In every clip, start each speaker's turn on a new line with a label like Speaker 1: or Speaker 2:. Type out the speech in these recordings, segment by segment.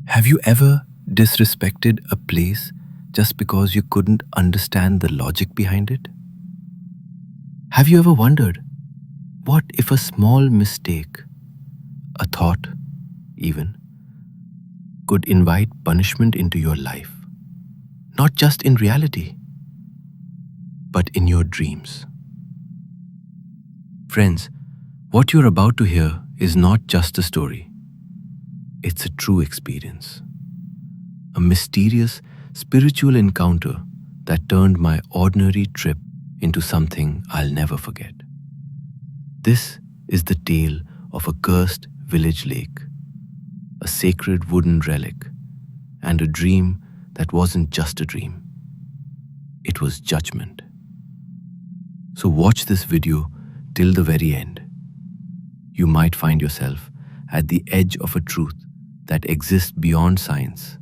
Speaker 1: Have you ever disrespected a place just because you couldn't understand the logic behind it? Have you ever wondered, what if a small mistake, a thought even, could invite punishment into your life? Not just in reality, but in your dreams. Friends, what you're about to hear is not just a story, it's a true experience. A mysterious spiritual encounter that turned my ordinary trip into something I'll never forget. This is the tale of a cursed village lake, a sacred wooden relic, and a dream that wasn't just a dream. It was judgment. So watch this video till the very end. You might find yourself at the edge of a truth that exists beyond science,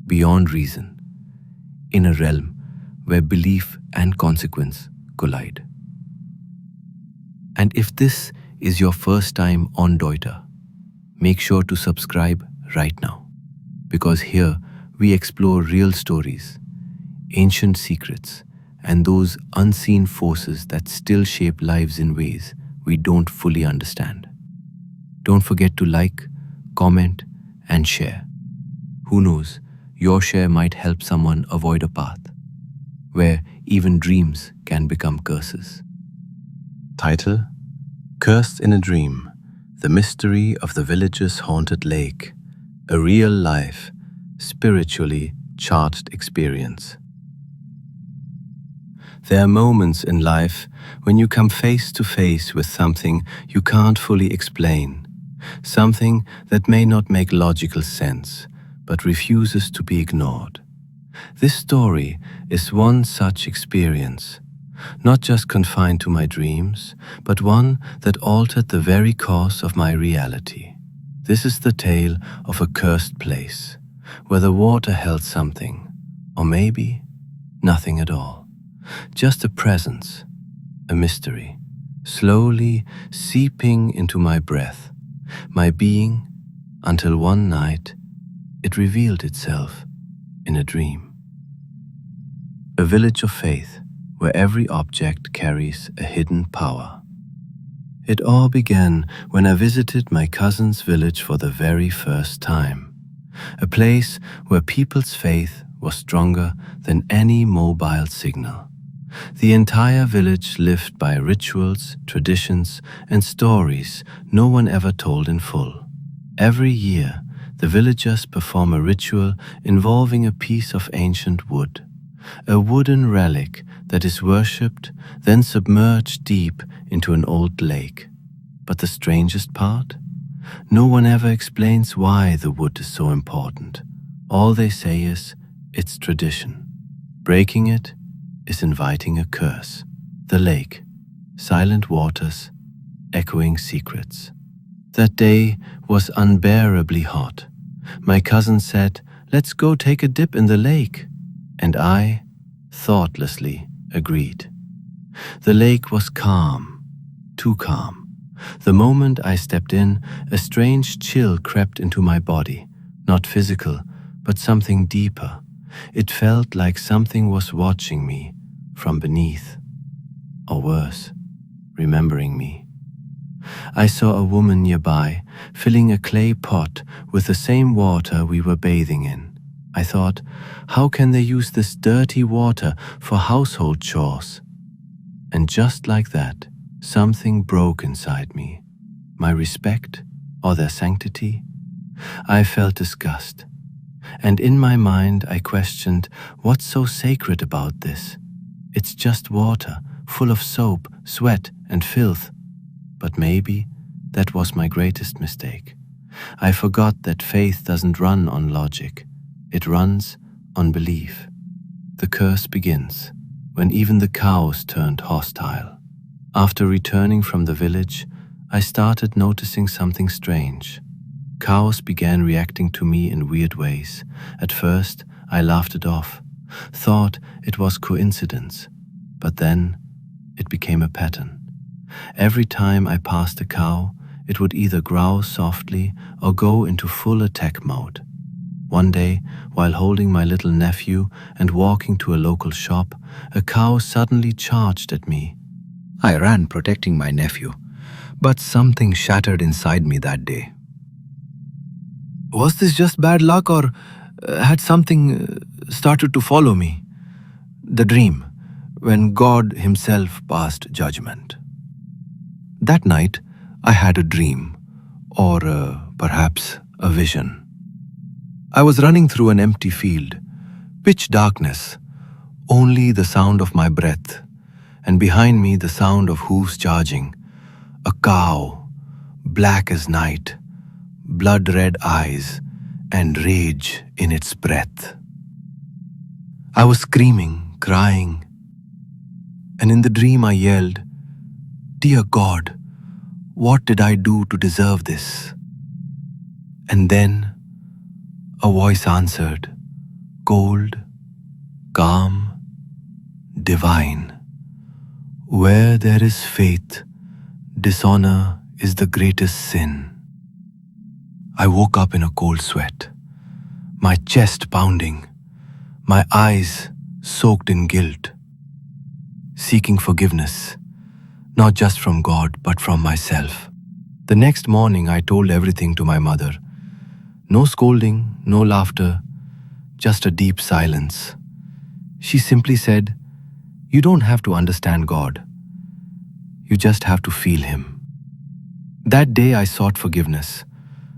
Speaker 1: beyond reason, in a realm where belief and consequence collide. And if this is your first time on Doyta, make sure to subscribe right now, because here we explore real stories, ancient secrets, and those unseen forces that still shape lives in ways we don't fully understand. Don't forget to like, comment, and share. Who knows, your share might help someone avoid a path where even dreams can become curses. Title: Cursed in a Dream, The Mystery of the Village's Haunted Lake, a real-life, spiritually charged experience. There are moments in life when you come face to face with something you can't fully explain, something that may not make logical sense, but refuses to be ignored. This story is one such experience, not just confined to my dreams, but one that altered the very course of my reality. This is the tale of a cursed place, where the water held something, or maybe nothing at all. Just a presence, a mystery, slowly seeping into my breath, my being, until one night it revealed itself in a dream. A village of faith where every object carries a hidden power. It all began when I visited my cousin's village for the very first time, a place where people's faith was stronger than any mobile signal. The entire village lived by rituals, traditions, and stories no one ever told in full. Every year, the villagers perform a ritual involving a piece of ancient wood, a wooden relic that is worshipped, then submerged deep into an old lake. But the strangest part? No one ever explains why the wood is so important. All they say is, it's tradition. Breaking it is inviting a curse. The lake, silent waters, echoing secrets. That day was unbearably hot. My cousin said, "Let's go take a dip in the lake." And I, thoughtlessly, agreed. The lake was calm, too calm. The moment I stepped in, a strange chill crept into my body, not physical, but something deeper. It felt like something was watching me from beneath, or worse, remembering me. I saw a woman nearby, filling a clay pot with the same water we were bathing in. I thought, how can they use this dirty water for household chores? And just like that, something broke inside me. My respect, or their sanctity? I felt disgust. And in my mind I questioned, what's so sacred about this? It's just water, full of soap, sweat, and filth. But maybe that was my greatest mistake. I forgot that faith doesn't run on logic. It runs on belief. The curse begins when even the cows turned hostile. After returning from the village, I started noticing something strange. Cows began reacting to me in weird ways. At first, I laughed it off, thought it was coincidence, but then it became a pattern. Every time I passed a cow, it would either growl softly or go into full attack mode. One day, while holding my little nephew and walking to a local shop, a cow suddenly charged at me. I ran protecting my nephew, but something shattered inside me that day. Was this just bad luck, or had something started to follow me? The dream, when God Himself passed judgment. That night, I had a dream, or perhaps a vision. I was running through an empty field, pitch darkness, only the sound of my breath, and behind me the sound of hooves charging. A cow, black as night, blood-red eyes, and rage in its breath. I was screaming, crying, and in the dream I yelled, "Dear God, what did I do to deserve this?" And then a voice answered, cold, calm, divine. Where there is faith, dishonor is the greatest sin. I woke up in a cold sweat, my chest pounding, my eyes soaked in guilt, seeking forgiveness, not just from God, but from myself. The next morning, I told everything to my mother. No scolding, no laughter, just a deep silence. She simply said, "You don't have to understand God. You just have to feel Him." That day I sought forgiveness,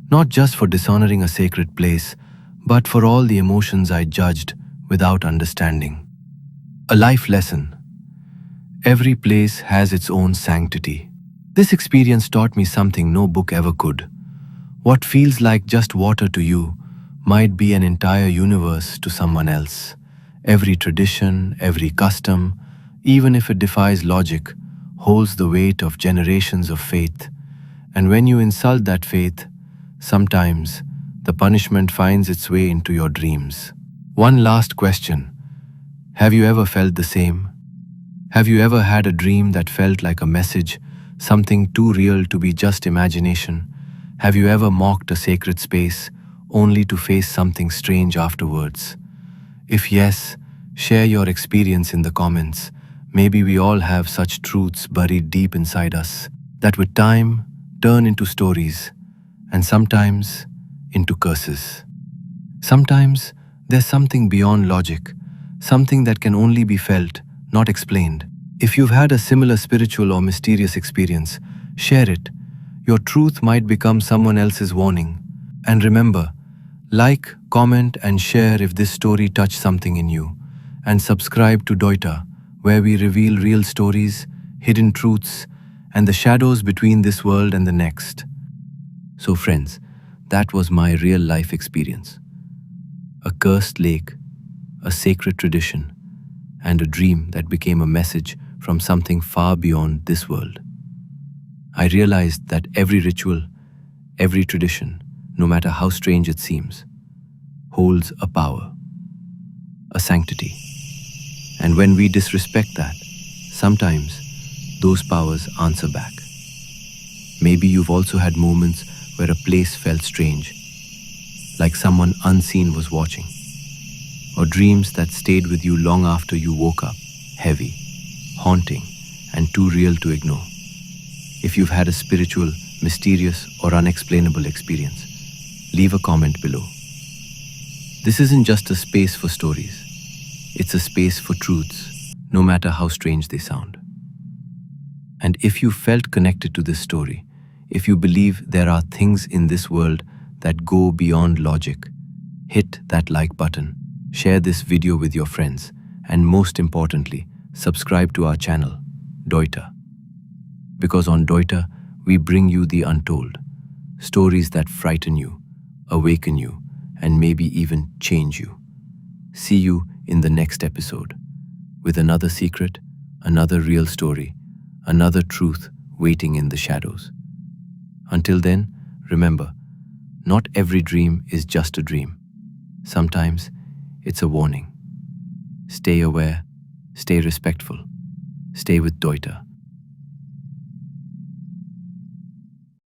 Speaker 1: not just for dishonoring a sacred place, but for all the emotions I judged without understanding. A life lesson. Every place has its own sanctity. This experience taught me something no book ever could. What feels like just water to you might be an entire universe to someone else. Every tradition, every custom, even if it defies logic, holds the weight of generations of faith. And when you insult that faith, sometimes the punishment finds its way into your dreams. One last question. Have you ever felt the same? Have you ever had a dream that felt like a message, something too real to be just imagination? Have you ever mocked a sacred space only to face something strange afterwards? If yes, share your experience in the comments. Maybe we all have such truths buried deep inside us that with time turn into stories and sometimes into curses. Sometimes there's something beyond logic, something that can only be felt, not explained. If you've had a similar spiritual or mysterious experience, share it. Your truth might become someone else's warning. And remember, like, comment, and share if this story touched something in you. And subscribe to Doyta, where we reveal real stories, hidden truths, and the shadows between this world and the next. So friends, that was my real life experience. A cursed lake, a sacred tradition, and a dream that became a message from something far beyond this world. I realized that every ritual, every tradition, no matter how strange it seems, holds a power, a sanctity. And when we disrespect that, sometimes those powers answer back. Maybe you've also had moments where a place felt strange, like someone unseen was watching, or dreams that stayed with you long after you woke up, heavy, haunting, and too real to ignore. If you've had a spiritual, mysterious, or unexplainable experience, leave a comment below. This isn't just a space for stories. It's a space for truths, no matter how strange they sound. And if you felt connected to this story, if you believe there are things in this world that go beyond logic, hit that like button, share this video with your friends, and most importantly, subscribe to our channel, Doyta. Because on Doyta, we bring you the untold, stories that frighten you, awaken you, and maybe even change you. See you in the next episode, with another secret, another real story, another truth waiting in the shadows. Until then, remember, not every dream is just a dream. Sometimes it's a warning. Stay aware, stay respectful, stay with Doyta.